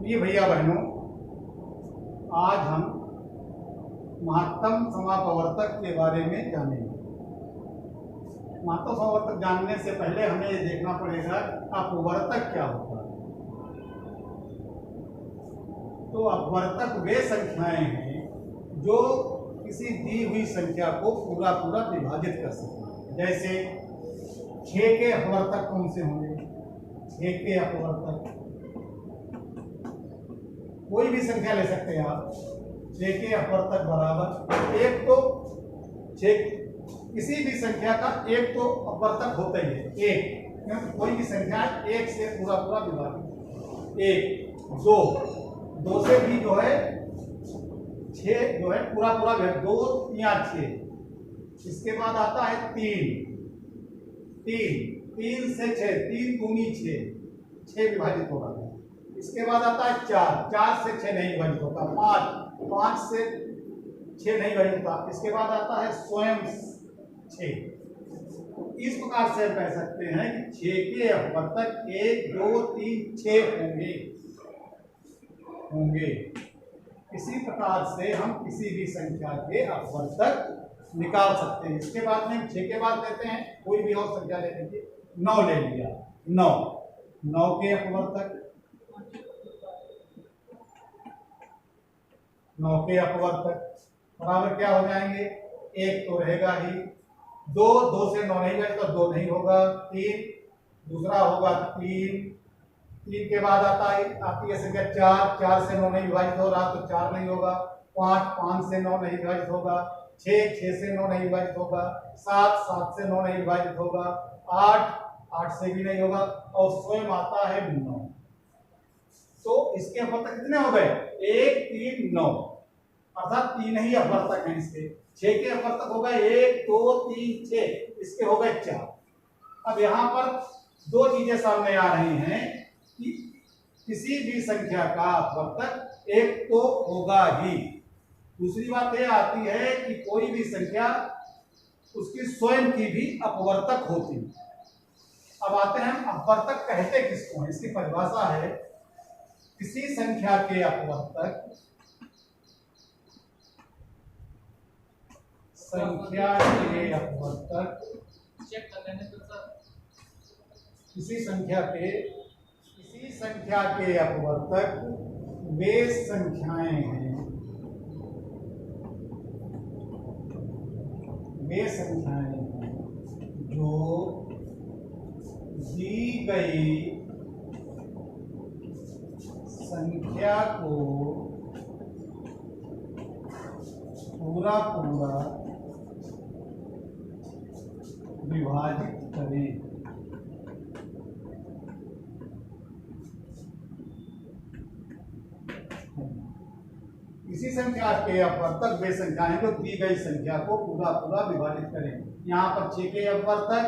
ये भैया बहनों, आज हम महत्तम समापवर्तक के बारे में जानेंगे। महत्तम समापवर्तक जानने से पहले हमें ये देखना पड़ेगा अपवर्तक क्या होता है। तो अपवर्तक वे संख्याएं हैं जो किसी दी हुई संख्या को पूरा पूरा विभाजित कर सकते हैं। जैसे 6 के अपवर्तक कौन से होंगे? 6 के अपवर्तक कोई भी संख्या ले सकते हैं आप। 6 के अपवर्तक बराबर एक, तो 6 किसी भी संख्या का एक तो अपवर्तक होता ही है, एक, क्योंकि कोई भी संख्या एक से पूरा पूरा विभाजित। एक, दो से भी जो है 6 जो है पूरा पूरा 2 या 6। इसके बाद आता है 3 से 6, 3 दूनी 6 विभाजित होगा। इसके बाद आता है 4 से 6 नहीं विभाजित होता। 5 से 6 नहीं विभाजित होता। इसके बाद आता है स्वयं 6। इस प्रकार से हम कह सकते हैं कि 6 के अपवर्तक 1, 2, 3, 6 होंगे। इसी प्रकार से हम किसी भी संख्या के अपवर्तक निकाल सकते हैं। इसके बाद में 6 के बाद लेते हैं कोई भी और संख्या ले लीजिए। 9 ले लिया। 9 के अपवर्तक 9 के अपवर्तक बराबर क्या हो जाएंगे? एक तो रहेगा ही, 2 से 9 नहीं गए तो 2 नहीं होगा। 3 दूसरा होगा 3 के बाद आती है संख्या 4 से 9 नहीं विभाजित हो रहा तो 4 नहीं होगा। 5 से 9 नहीं विभाजित होगा। 6 से 9 नहीं विभाजित होगा। 7 से 9 नहीं विभाजित होगा। 8 से भी नहीं होगा। और स्वयं आता है 9। तो इसके अपवर्तक कितने हो गए? 1, 3, 9, अर्थात 3 ही अपवर्तक हैं इसके। 6 के अपवर्तक हो गए 1, 2, 3, 6, इसके हो गए 4। अब यहाँ पर दो चीजें सामने आ रही हैं कि किसी भी संख्या का अपवर्तक एक तो होगा ही। दूसरी बात यह आती है कि कोई भी संख्या उसकी स्वयं की भी अपवर्तक होती है। अब आते हैं हम अपवर्तक कहते किसको हैं। इसकी परिभाषा है किसी संख्या के अपवर्तक किसी संख्या के अपवर्तक वे संख्याएं हैं जो दी गई संख्या को पूरा पूरा विभाजित करें। इसी संख्या के अपवर्तक वे संख्या है जो दी गई संख्या को पूरा पूरा विभाजित करें। यहाँ पर 6 के अपवर्तक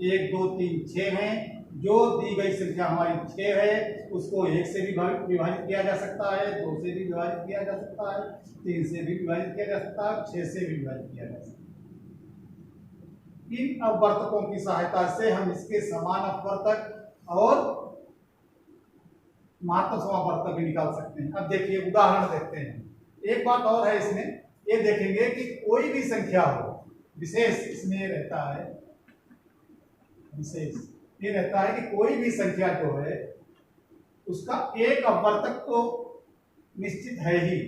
1, 2, 3, 6 हैं। जो दी गई संख्या हमारी 6 है उसको 1 से भी विभाजित किया जा सकता है, 2 से भी विभाजित किया जा सकता है, 3 से भी विभाजित किया जा सकता है, 6 से भी विभाजित किया जा सकता है। इन अपवर्तकों की सहायता से हम इसके समान अपवर्तक और महत्तम समापवर्तक भी निकाल सकते हैं। अब देखिए उदाहरण देखते हैं। एक बात और है इसमें, ये देखेंगे कि कोई भी संख्या हो, विशेष इसमें रहता है, विशेष ये रहता है कि कोई भी संख्या जो है उसका एक अपवर्तक तो निश्चित है ही।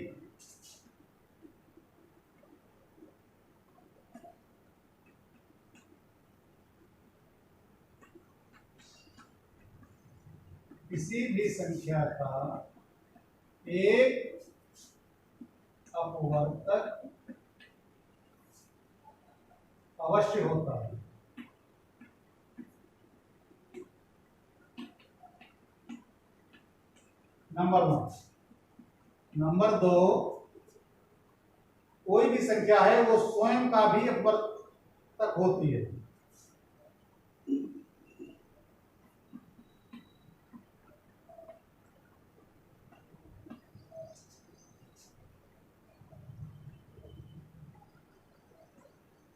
किसी भी संख्या का एक अपवर्तक अवश्य होता है। नंबर 1। नंबर 2, कोई भी संख्या है वो स्वयं का भी अपवर्तक होती है।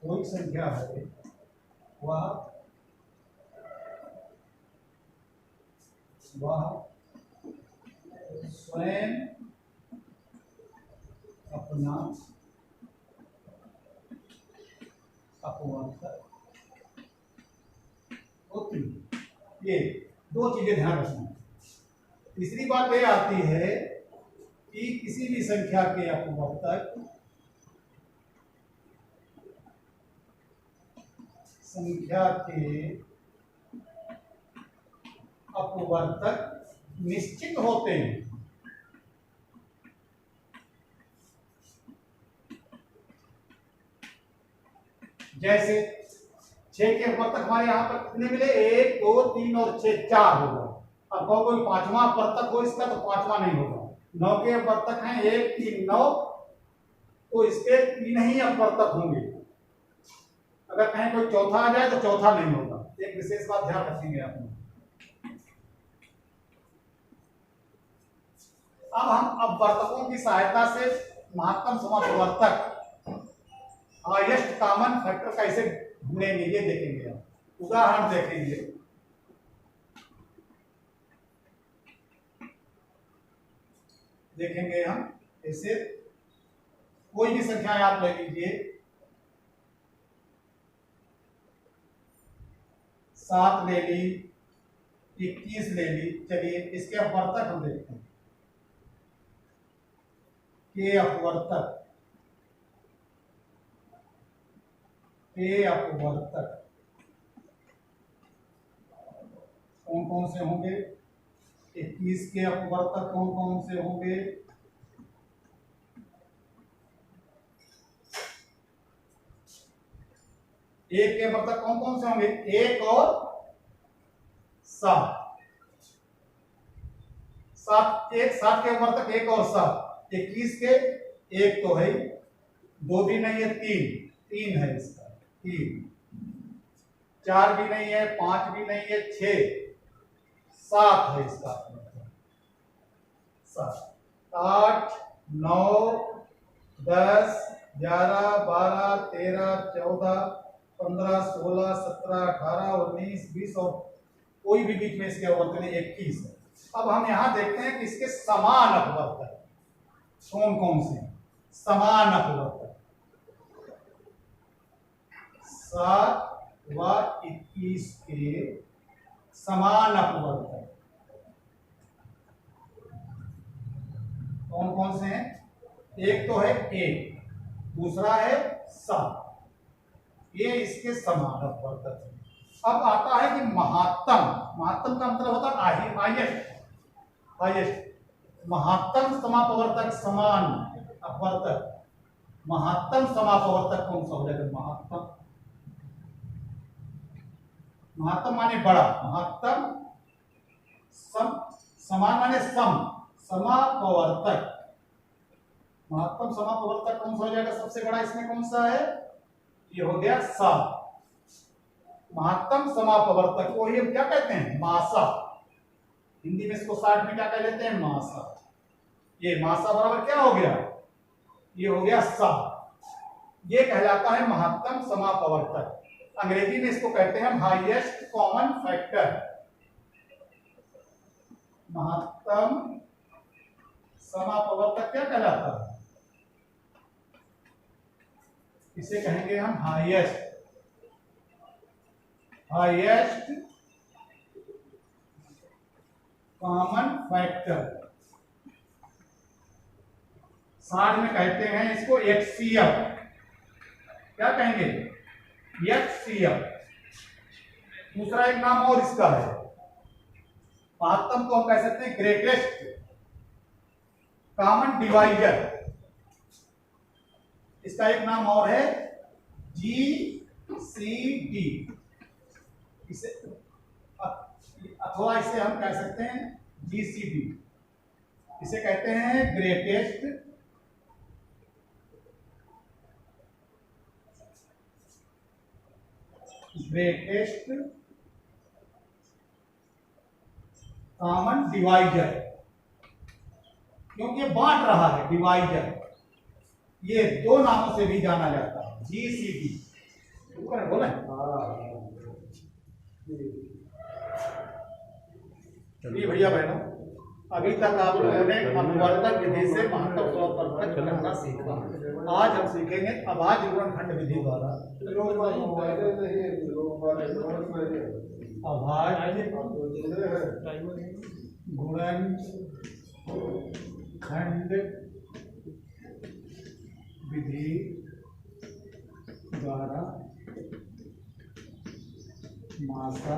कोई संख्या है वह स्वयं अपना अपवर्तक होती है। ये दो चीजें ध्यान रखना। तीसरी बात यह आती है कि किसी भी संख्या के अपवर्तक निश्चित होते हैं। जैसे 6 के अपवर्तक हमारे यहां पर कितने मिले? 1 2 3 और 6, 4 होगा। अब कोई पांचवा अपवर्तक हो इसका तो पांचवा नहीं होगा। 9 के अपवर्तक हैं 1 3 9, तो इसके 3 ही अपवर्तक होंगे। अगर कहीं कोई चौथा आ जाए तो चौथा नहीं होगा। एक विशेष बात ध्यान रखेंगे आप लोग। अब हम अपवर्तकों की सहायता से महत्तम समापवर्तक हाईएस्ट कॉमन फैक्टर कैसे ढूंढेंगे ये देखेंगे। हम उदाहरण देखेंगे। हम ऐसे कोई भी संख्या आप ले लीजिए, 7 ले ली, 21 ले ली। चलिए इसके अपवर्तक हम देखते हैं। के अपवर्तक कौन कौन से होंगे? 21 के अपवर्तक कौन कौन से होंगे? एक के अपवर्तक कौन कौन से होंगे? 1 और 7। 7 के अपवर्तक 1 और 7। 21 के 1 तो है, 2 भी नहीं है, 3 है इसका, 3। 4 भी नहीं है, 5 भी नहीं है, 6, 7 है इसका। 7 8 9 10 11 12 13 14 15 16 17 18 19 20 और कोई भी बीच में इसके अपवर्तक 21 है। अब हम यहां देखते हैं कि इसके समान अपवर्तक कौन कौन से हैं। समान अपवर्तक 7 व 21 के समान अपवर्तक कौन कौन से हैं? एक तो है 1, दूसरा है 7। ये इसके समान अपवर्तक है। अब आता है कि महत्तम का मतलब होता है हाईएस्ट। महत्तम समापवर्तक समान अपवर्तक, महत्तम समापवर्तक कौन सा हो जाएगा? महत्तम माने बड़ा, महत्तम समान माने समापवर्तक। महत्तम समापवर्तक कौन सा हो जाएगा? सबसे बड़ा इसमें कौन सा है? ये हो गया 7। महत्तम समापवर्तक को हम क्या कहते हैं? मासा। हिंदी में इसको 60 में क्या कह लेते हैं? मासा। ये मासा बराबर क्या हो गया? ये हो गया 7। ये कहलाता है महत्तम समापवर्तक। अंग्रेजी में इसको कहते हैं हाईएस्ट कॉमन फैक्टर। महत्तम समापवर्तक क्या कहलाता है? इसे कहेंगे हम हाईएस्ट कॉमन फैक्टर। 60 में कहते हैं इसको HCF। क्या कहेंगे? HCF। दूसरा एक नाम और इसका है, महत्तम को हम कह सकते हैं ग्रेटेस्ट कॉमन डिवाइजर। इसका एक नाम और है GCD। इसे अथवा इसे हम कह सकते हैं GCD। इसे कहते हैं ग्रेटेस्ट कॉमन डिवाइजर, क्योंकि बांट रहा है डिवाइजर। ये 2 नामों से भी जाना जाता है, GCD। बोले भैया बहनों, अभी तक आप लोगों ने अपवर्तक विधि से महत्व स्वपर्पक करना सीखा। आज हम सीखेंगे अभाज्य गुणनखंड विधि द्वारा अभाज्य गुणनखंड विधि द्वारा मासा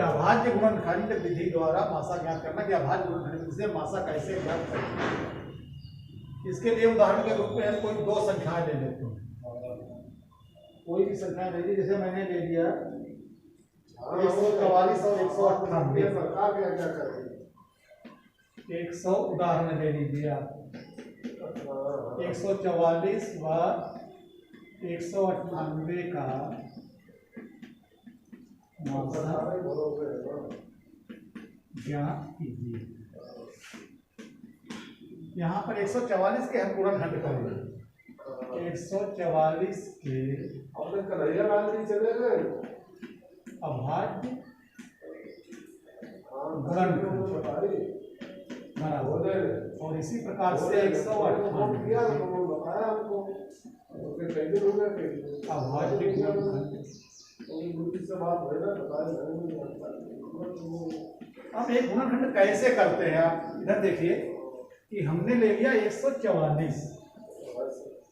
अभाज्य गुणनखंड विधि द्वारा मासा ज्ञात करना कि अभाज्य गुणनखंड विधि से मासा कैसे ज्ञात करें। इसके लिए उदाहरण के रूप में हम कोई दो संख्याएं ले लेते हैं। कोई भी संख्या ले लीजिए, जैसे मैंने ले लिया 144 और 198। 100 उदाहरण ले लीजिए आप, 144 व 198 का मासा ज्ञात कीजिए। यहाँ पर 144 के हम गुणनखंड करेंगे। 144 के अभाज्य गुणनखंड और इसी प्रकार से 198 अभाज्य गुणनखंड। हम एक गुणनखंड कैसे करते हैं, आप इधर देखिए कि हमने ले लिया 144,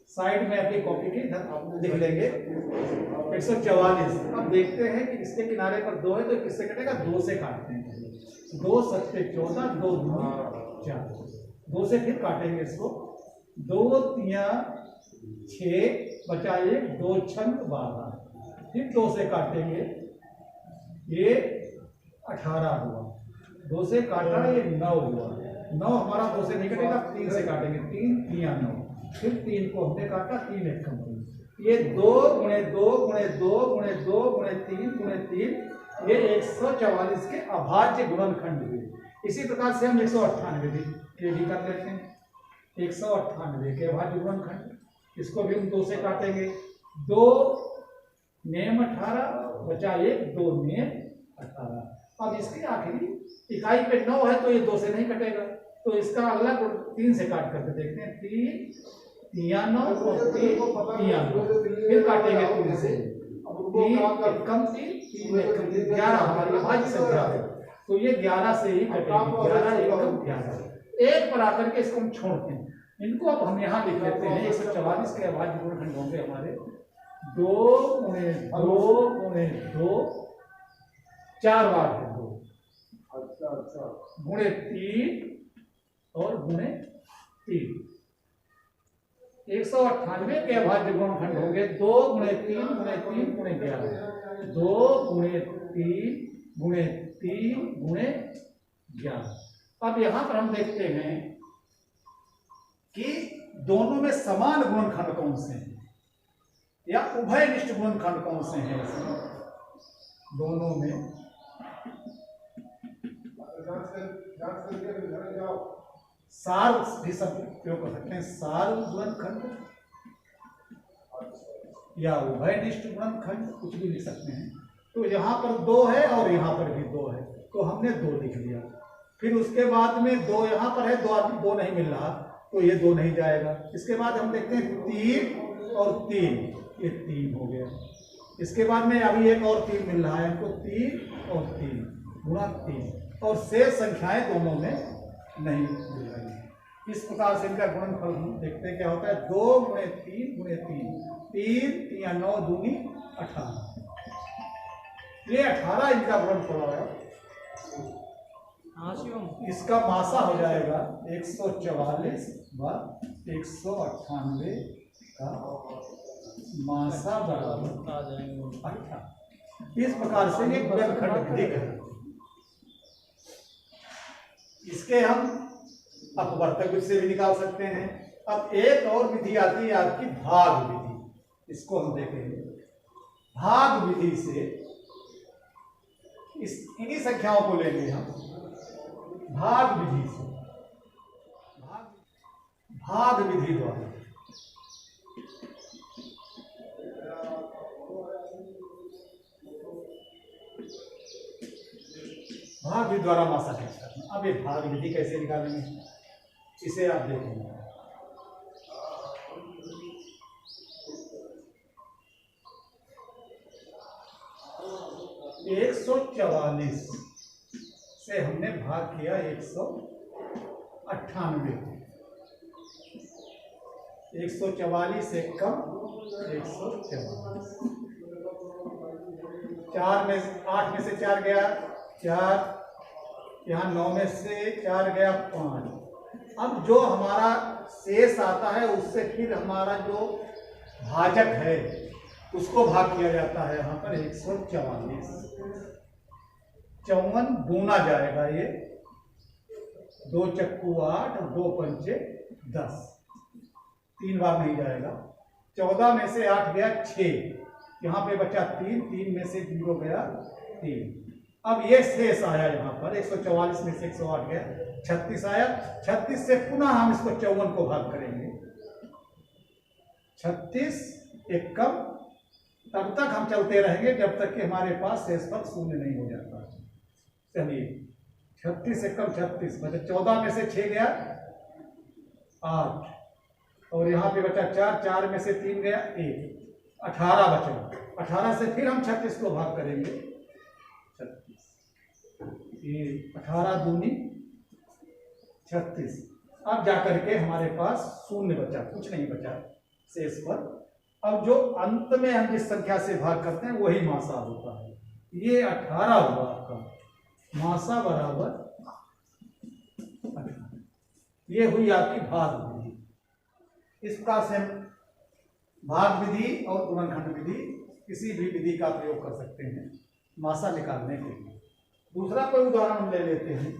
साइड में अपनी कॉपी के इधर लिख लेंगे 144। अब देखते हैं कि इसके किनारे पर 2 है तो किससे कटेगा, 2 से काटते हैं। 2 सत्ते 14, 2 दूनी 4, 2 से फिर काटेंगे इसको। 2 तिया 6 बचा 1, 2 छंग 12, फिर 2 से काटेंगे, ये 18 हुआ। 2 से काटा ये 9 हुआ। 9 हमारा 2 से नहीं कटेगा, 3 से काटेंगे, 3 तिया 9, फिर 3 को हमने काटा, 3 एक कम। ये 2 गुणे 2 गुणे 2 गुणे 2 गुणे 3 गुणे 3, ये 144 के अभाज्य गुणनखंड हुए। इसी प्रकार से हम 198 के भी कर लेते हैं। 198 के अभाज्य गुणनखंड, इसको भी हम 2 से काटेंगे। 2 नेम 18 बचा 1, 2 नेम 18। अब इसकी आखिरी इकाई पे 9 है तो ये 2 से नहीं कटेगा, तो इसका अलग 3 से काट करके देखते हैं। 3 तिया 9 और 3 तिया 9, फिर काटेंगे 3 से। 3 कम 3 कम 11 हमारी अभाज्य संख्या है, तो ये 11 से ही कटेगी। 11 एकम 11, 1 पर आकर के इसको हम छोड़ते हैं। इनको अब हम यहाँ लिख लेते हैं। 144 के अभाज्य गुणनखंड होंगे हमारे 2 गुणे 2 गुणे 2, 4 बार है 2, गुणे 3 और गुणे 3। 198 के अभाज्य गुणनखंड होंगे 2 गुणे 3 गुणे 3 गुणे 11, 2 गुणे 3 गुणे 3 गुणे 11। अब यहां पर हम देखते हैं कि दोनों में समान गुणनखंड कौन से हैं या उभयनिष्ठ गुणनखंड कौन से हैं। इसमें दोनों में सार भी सब प्रयोग कर सकते हैं। सार गुणनखंड या उभयनिष्ठ गुणनखंड, कुछ भी लिख सकते हैं। तो यहाँ पर 2 है और यहाँ पर भी 2 है, तो हमने 2 लिख लिया। फिर उसके बाद में 2 यहाँ पर है, 2 नहीं मिल रहा, तो ये 2 नहीं जाएगा। इसके बाद हम देखते हैं 3 और 3, ये 3 हो गया। इसके बाद में अभी एक और 3 मिल रहा है हमको, 3 और 3 गुणा 3, और शेष संख्याएं दोनों में नहीं मिल रही। इस प्रकार से इनका गुणनफल हम देखते हैं क्या होता है। 2 गुणे 3 गुणे 3, 3 तिया 9 दूनी 18, ये 18 इनका गुणनफल होगा। इसका मासा हो जाएगा 144 व 198 का मासा बराबर 18। इस प्रकार से ये गुणनखंड विधि है। इसके हम अपवर्तक विधि से भी निकाल सकते हैं। अब एक और विधि आती है आपकी भाग विधि, इसको हम देखेंगे। भाग विधि से इन्हीं संख्याओं को लेंगे हम भाग विधि से, भाग विधि द्वारा। भाग विधि द्वारा मासा ज्ञात करना। अब ये भाग विधि कैसे निकालेंगे इसे आप देखेंगे। 144 से हमने भाग किया 198, 144 से कम 144, 4 में 8 में से 4 गया 4, यहाँ 9 में से 4 गया 5। अब जो हमारा शेष आता है उससे फिर हमारा जो भाजक है उसको भाग किया जाता है। यहाँ पर 144 54 दूना जाएगा, ये 2 चक्कू 8 और 2 पंचे 10, 3 बार नहीं जाएगा। 14 में से 8 गया 6, यहाँ पे बचा 3, 3 में से 0 गया 3। अब ये शेष आया यहाँ पर 144 में से 108 गया 36 आया। 36 से पुनः हम इसको 54 को भाग करेंगे, 36 एक कम, तब तक हम चलते रहेंगे जब तक कि हमारे पास शेष पद शून्य नहीं हो जाता। चलिए 36 से कम 36 मतलब 14 में से 6 गया 8 और यहाँ पे बचा 4, 4 में से 3 गया 1, 18 बचा। 18 से फिर हम 36 को भाग करेंगे, 36 ये 18 दूनी 36। अब जाकर के हमारे पास शून्य बचा, कुछ नहीं बचा शेष पर। अब जो अंत में हम जिस संख्या से भाग करते हैं वही मासा होता है। ये 18 हुआ आपका, मासा बराबर 18। ये हुई आपकी भाग विधि। इस प्रकार से हम भाग विधि और गुणनखंड विधि किसी भी विधि का प्रयोग कर सकते हैं मासा निकालने के लिए। दूसरा कोई उदाहरण हम ले लेते हैं।